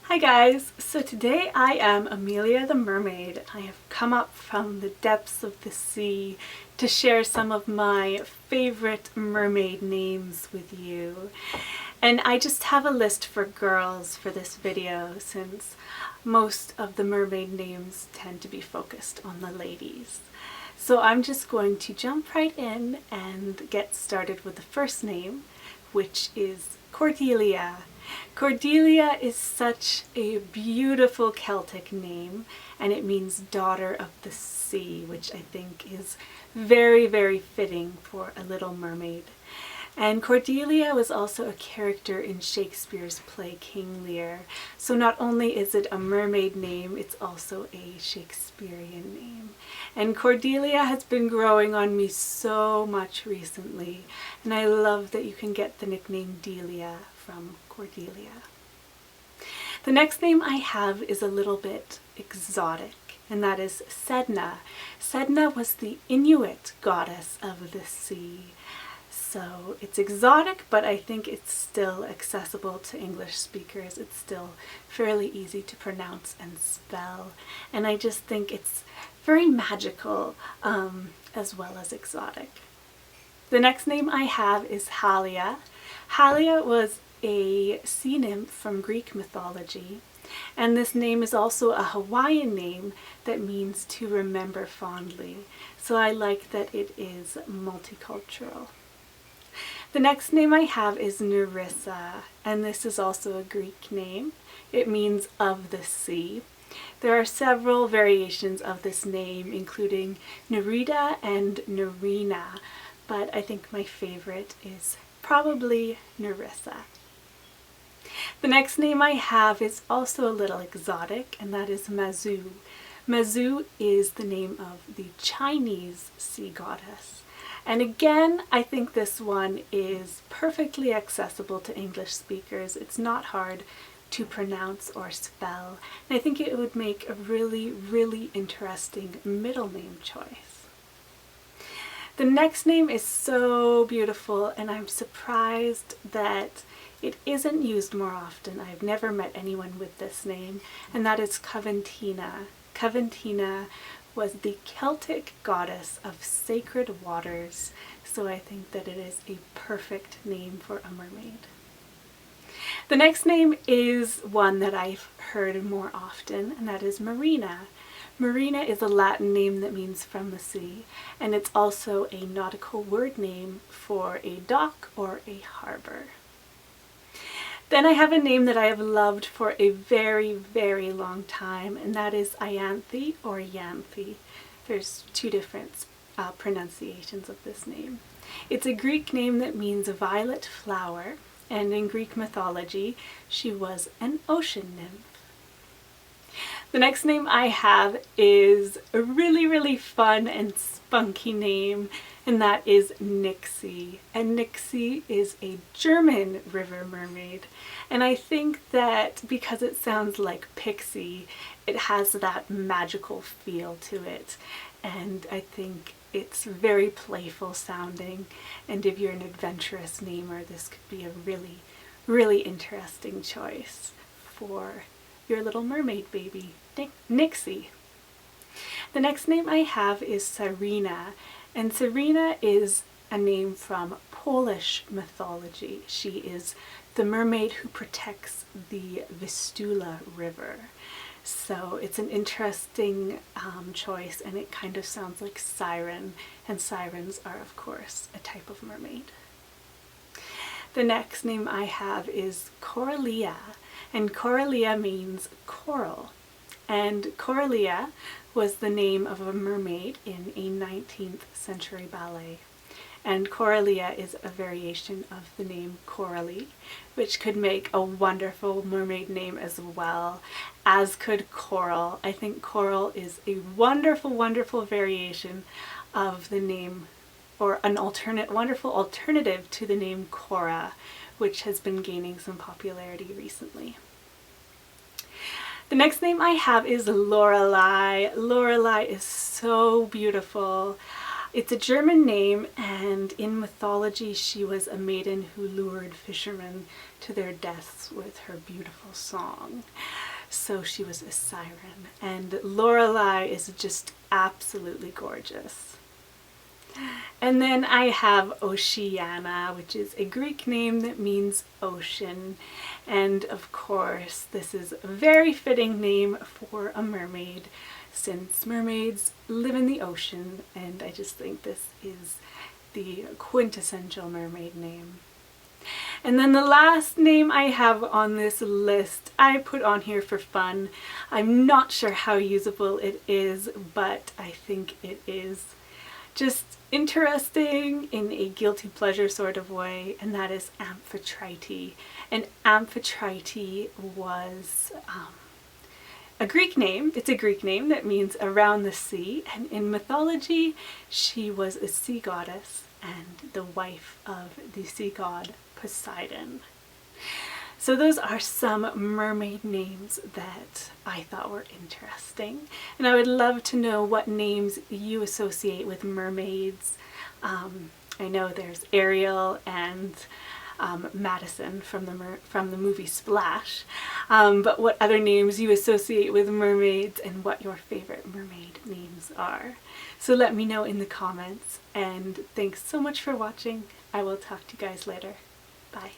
Hi guys! So today I am Amelia the mermaid. I have come up from the depths of the sea to share some of my favorite mermaid names with you. And I just have a list for girls for this video since most of the mermaid names tend to be focused on the ladies. So I'm just going to jump right in and get started with the first name, which is Cordelia. Cordelia is such a beautiful Celtic name, and it means daughter of the sea, which I think is very, very fitting for a little mermaid. And Cordelia was also a character in Shakespeare's play King Lear. So not only is it a mermaid name, it's also a Shakespearean name. And Cordelia has been growing on me so much recently, and I love that you can get the nickname Delia from Cordelia. The next name I have is a little bit exotic, and that is SEDNA. SEDNA was the Inuit goddess of the sea. So it's exotic, but I think it's still accessible to English speakers. It's still fairly easy to pronounce and spell. And I just think it's very magical as well as exotic. The next name I have is HALIA. HALIA was a sea nymph from Greek mythology. And this name is also a Hawaiian name that means to remember fondly. So I like that it is multicultural. The next name I have is Nerissa, and this is also a Greek name. It means of the sea. There are several variations of this name, including Nerida and Nerina, but I think my favorite is probably Nerissa. The next name I have is also a little exotic, and that is MAZU. MAZU is the name of the Chinese sea goddess. And again, I think this one is perfectly accessible to English speakers. It's not hard to pronounce or spell, and I think it would make a really, really interesting middle name choice. The next name is so beautiful, and I'm surprised that it isn't used more often. I've never met anyone with this name, and that is Coventina. Coventina was the Celtic goddess of sacred waters, so I think that it is a perfect name for a mermaid. The next name is one that I've heard more often, and that is Marina. Marina is a Latin name that means from the sea, and it's also a nautical word name for a dock or a harbor. Then I have a name that I have loved for a very, very long time, and that is IANTHE or IANTHE. There's two different pronunciations of this name. It's a Greek name that means violet flower, and in Greek mythology, she was an ocean nymph. The next name I have is a really, really fun and spunky name, and that is NIXIE. And NIXIE is a German river mermaid. And I think that because it sounds like pixie, it has that magical feel to it. And I think it's very playful sounding. And if you're an adventurous namer, this could be a really, really interesting choice for your little mermaid baby, NIXIE. The next name I have is SYRENA, and SYRENA is a name from Polish mythology. She is the mermaid who protects the Vistula River. So it's an interesting choice, and it kind of sounds like siren, and sirens are of course a type of mermaid. The next name I have is CORALIA, and CORALIA means coral. And Coralia was the name of a mermaid in a 19th century ballet. And Coralia is a variation of the name Coralie, which could make a wonderful mermaid name as well, as could coral. I think coral is a wonderful, wonderful variation of the name, or an wonderful alternative to the name Cora, which has been gaining some popularity recently. The next name I have is LORELEI. LORELEI is so beautiful. It's a German name, and in mythology she was a maiden who lured fishermen to their deaths with her beautiful song. So she was a siren, and Lorelei is just absolutely gorgeous. And then I have Oceana, which is a Greek name that means ocean. And of course, this is a very fitting name for a mermaid, since mermaids live in the ocean, and I just think this is the quintessential mermaid name. And then the last name I have on this list, I put on here for fun. I'm not sure how usable it is, but I think it is just interesting in a guilty pleasure sort of way, and that is AMPHETRITE. And AMPHETRITE was a Greek name. It's a Greek name that means around the sea, and in mythology she was a sea goddess and the wife of the sea god Poseidon. So those are some mermaid names that I thought were interesting, and I would love to know what names you associate with mermaids. I know there's Ariel and Madison from the movie Splash, but what other names you associate with mermaids and what your favorite mermaid names are. So let me know in the comments, and thanks so much for watching. I will talk to you guys later. Bye.